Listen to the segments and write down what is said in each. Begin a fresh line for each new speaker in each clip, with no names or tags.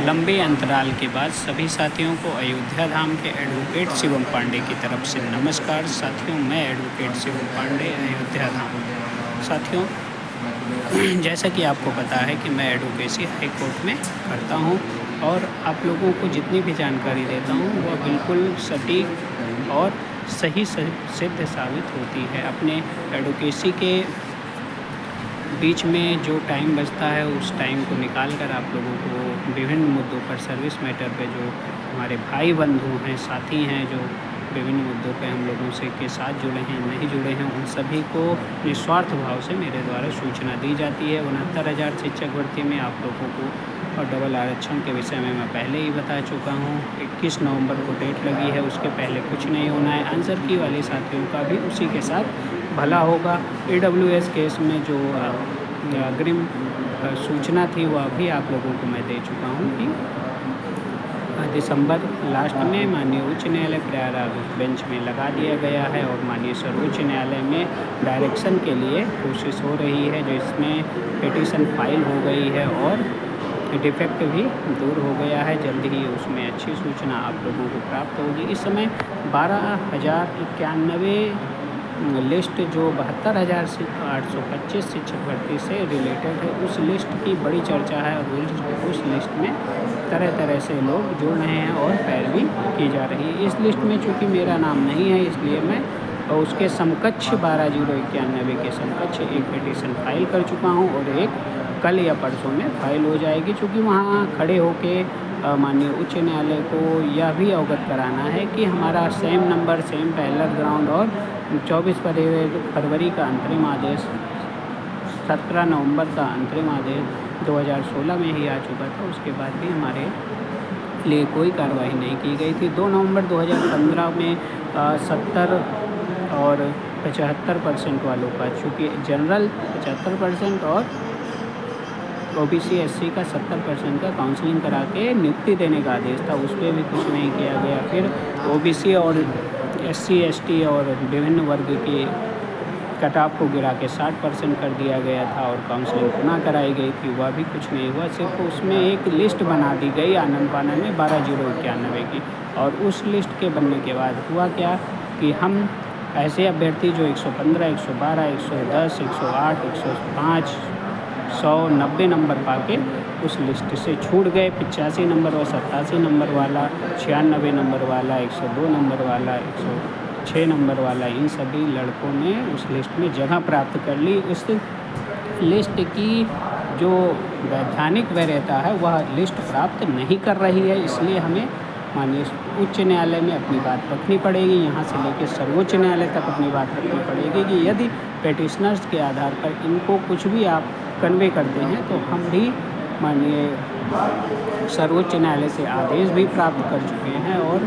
लंबे अंतराल के बाद सभी साथियों को अयोध्या धाम के एडवोकेट शिवम पांडे की तरफ से नमस्कार। साथियों, मैं एडवोकेट शिवम पांडे, अयोध्या धाम। साथियों, जैसा कि आपको पता है कि मैं एडवोकेसी हाई कोर्ट में करता हूं और आप लोगों को जितनी भी जानकारी देता हूं वह बिल्कुल सटीक और सही सिद्ध साबित होती है। अपने एडवोकेसी के बीच में जो टाइम बचता है उस टाइम को निकाल कर आप लोगों को विभिन्न मुद्दों पर, सर्विस मैटर पे, जो हमारे भाई बंधु हैं, साथी हैं, जो विभिन्न मुद्दों पे हम लोगों से के साथ जुड़े हैं, नहीं जुड़े हैं, उन सभी को निस्वार्थ भाव से मेरे द्वारा सूचना दी जाती है। 69,000 शिक्षक भर्ती में आप लोगों को और डबल आरक्षण के विषय में मैं पहले ही बता चुका हूँ। 21 नवंबर को डेट लगी है, उसके पहले कुछ नहीं होना है। आंसर की वाले साथियों का भी उसी के साथ भला होगा। AWS केस में जो अग्रिम सूचना थी वह भी आप लोगों को मैं दे चुका हूँ कि दिसंबर लास्ट में माननीय उच्च न्यायालय प्रयागराज बेंच में लगा दिया गया है और माननीय सर्वोच्च न्यायालय में डायरेक्शन के लिए कोशिश हो रही है, जिसमें पिटीशन फाइल हो गई है और डिफेक्ट भी दूर हो गया है। जल्द ही उसमें अच्छी सूचना आप लोगों को प्राप्त होगी। इस समय 12,091 लिस्ट जो 72,825 शिक्षक भर्ती से रिलेटेड है, उस लिस्ट की बड़ी चर्चा है और उस लिस्ट में तरह तरह से लोग जुड़ रहे हैं और पैरवी की जा रही है। इस लिस्ट में चूँकि मेरा नाम नहीं है, इसलिए मैं उसके समकक्ष 12,091 के समकक्ष एक पिटीशन फाइल कर चुका हूं और एक कल या परसों में फाइल हो जाएगी। चूँकि वहां खड़े होके माननीय उच्च न्यायालय को यह भी अवगत कराना है कि हमारा same number, same parallel ground और 24 फरवरी का अंतरिम आदेश, 17 नवंबर का अंतरिम आदेश 2016 में ही आ चुका था। उसके बाद भी हमारे लिए कोई कार्रवाई नहीं की गई थी। 2 नवंबर 2015 में 70 और 75% वालों का, चूँकि जनरल 75% और OBC SC का 70% का काउंसलिंग करा के नियुक्ति देने का आदेश था, उस पर भी कुछ नहीं किया गया। फिर OBC और SC ST और विभिन्न वर्ग के कट ऑफ को गिरा के 60% कर दिया गया था और काउंसलिंग पुनः कराई गई थी, वह भी कुछ नहीं हुआ। सिर्फ उसमें एक लिस्ट बना दी गई आनंद पानन में 12,091 की, और उस लिस्ट के बनने के बाद हुआ क्या कि हम ऐसे अभ्यर्थी जो 115, 112, 110, 108, 105, 100, 90 नंबर पाके उस लिस्ट से छूट गए। 85 नंबर और 87 नंबर वाला, 96 नंबर वाला, 102 नंबर वाला, 106 नंबर वाला, इन सभी लड़कों ने उस लिस्ट में जगह प्राप्त कर ली। उस लिस्ट की जो वैधानिक वैधता है वह लिस्ट प्राप्त नहीं कर रही है, इसलिए हमें माननीय उच्च न्यायालय में अपनी बात रखनी पड़ेगी। यहाँ से लेकर सर्वोच्च न्यायालय तक अपनी बात रखनी पड़ेगी कि यदि पेटिशनर्स के आधार पर इनको कुछ भी आप कन्वे करते हैं तो हम भी माननीय सर्वोच्च न्यायालय से आदेश भी प्राप्त कर चुके हैं और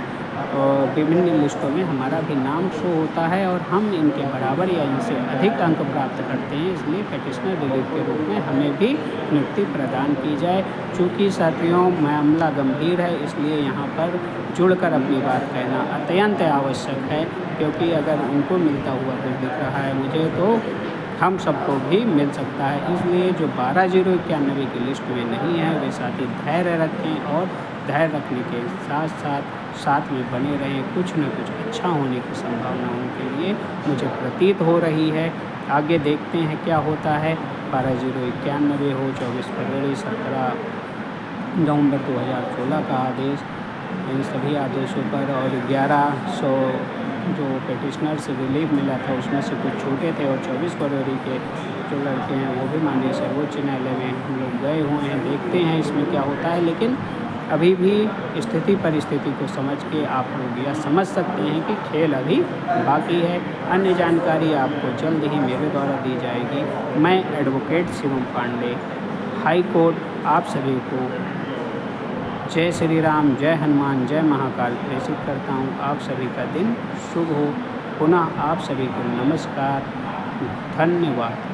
विभिन्न लिस्टों में हमारा भी नाम शो होता है और हम इनके बराबर या इनसे अधिक अंक प्राप्त करते हैं। इसलिए पेटिशनर रिलीफ के रूप में हमें भी नियुक्ति प्रदान की जाए। चूँकि साथियों, मामला गंभीर है, इसलिए यहाँ पर जुड़कर अपनी बात कहना अत्यंत आवश्यक है, क्योंकि अगर उनको मिलता हुआ कुछ दिख रहा है मुझे, तो हम सबको भी मिल सकता है। इसलिए जो 12,091 की लिस्ट में नहीं है वे साथी धैर्य रखें और धैर्य रखने के साथ में बने रहें। कुछ न कुछ अच्छा होने की संभावना उनके लिए मुझे प्रतीत हो रही है। आगे देखते हैं क्या होता है। 12,091 हो, 24 फरवरी, 17 नवंबर 2016 का आदेश, इन सभी आदेशों पर, और 1100 जो पेटिशनर से रिलीफ मिला था उसमें से कुछ छूटे थे, और 24 फरवरी के जो लड़के हैं वो भी माननीय सर्वोच्च न्यायालय में हम लोग गए हुए हैं। देखते हैं इसमें क्या होता है, लेकिन अभी भी स्थिति परिस्थिति को समझ के आप लोग यह समझ सकते हैं कि खेल अभी बाकी है। अन्य जानकारी आपको जल्द ही मेरे द्वारा दी जाएगी। मैं advocate Shivam Pandey, high court, आप सभी को जय श्री राम, जय हनुमान, जय महाकाल प्रेषित करता हूँ। आप सभी का दिन शुभ हो। पुनः आप सभी को नमस्कार, धन्यवाद।